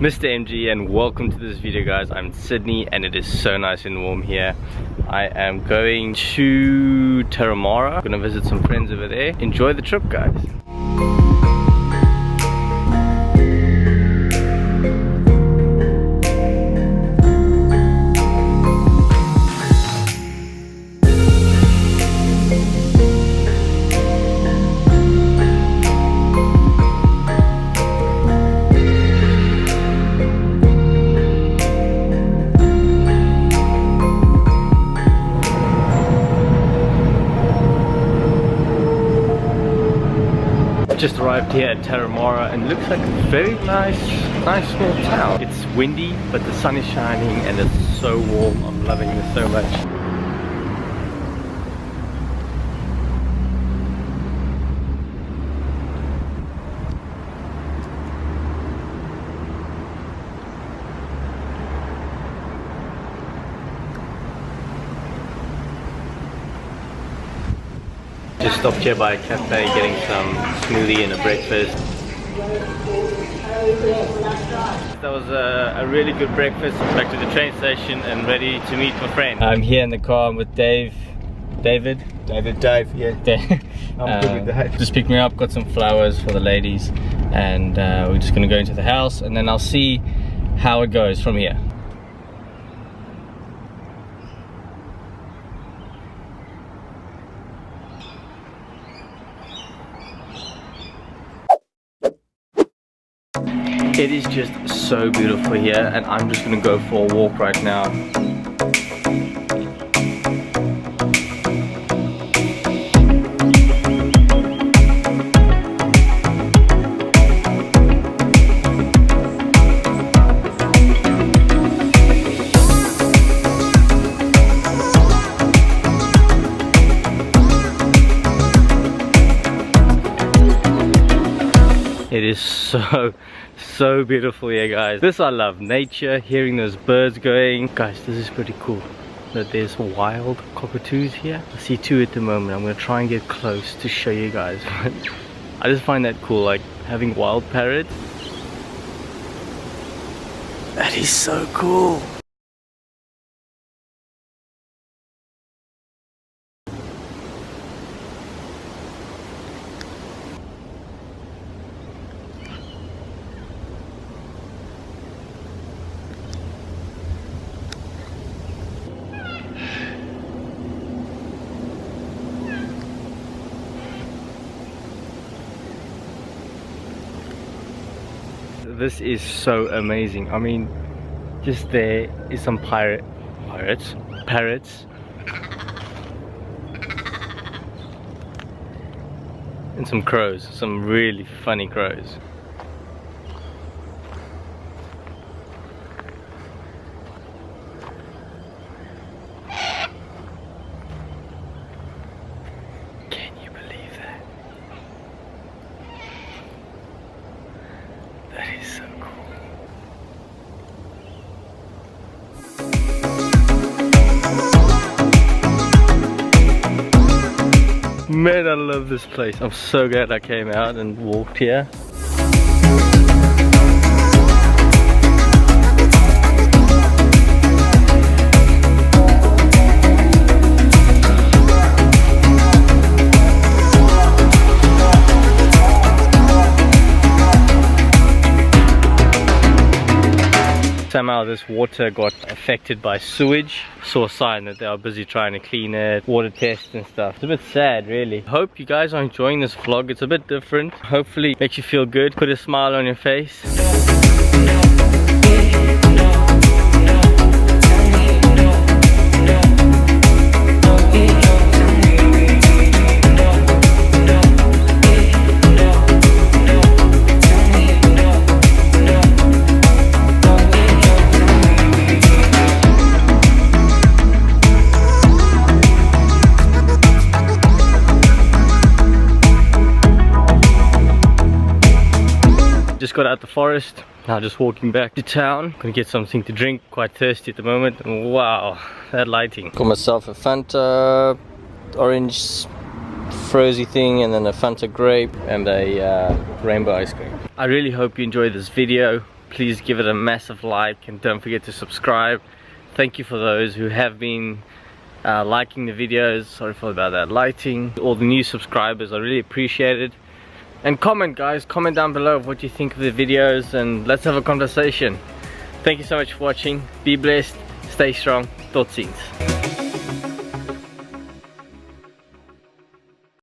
Mr. MG, and welcome to this video, guys. I'm in Sydney and it is so nice and warm here. I am going to Turramurra. I'm gonna visit some friends over there. Enjoy the trip, guys. Just arrived here at Turramurra and it looks like a very nice small town. It's windy but the sun is shining and it's so warm. I'm loving this so much. Just stopped here by a cafe getting some smoothie and a breakfast. That was a really good breakfast. Back to the train station and ready to meet my friend. I'm here in the car with Dave, yeah. Dave. I'm good with that. Just picked me up, got some flowers for the ladies, and we're just gonna go into the house and then I'll see how it goes from here. It is just so beautiful here and I'm just gonna go for a walk right now. It is so beautiful here, guys. This I love, nature, hearing those birds going. Guys, this is pretty cool that there's wild cockatoos here. I see two at the moment. I'm gonna try and get close to show you guys. I just find that cool, like having wild parrots. That is so cool. This is so amazing. I mean, just there is some parrots, and some crows, some really funny crows. Man, I love this place. I'm so glad I came out and walked here. Somehow this water got affected by sewage. Saw a sign that they are busy trying to clean it, water tests and stuff. It's a bit sad, really. Hope you guys are enjoying this vlog. It's a bit different. Hopefully it makes you feel good, put a smile on your face. Just got out the forest, now just walking back to town. Gonna get something to drink, quite thirsty at the moment. Wow, that lighting. Got myself a Fanta orange frozy thing, and then a Fanta grape and a rainbow ice cream. I really hope you enjoyed this video. please give it a massive like and don't forget to subscribe. Thank you for those who have been liking the videos. Sorry for about that lighting. All the new subscribers, I really appreciate it. And comment, guys, comment down below what you think of the videos and let's have a conversation. Thank you so much for watching. Be blessed, stay strong, tot ziens.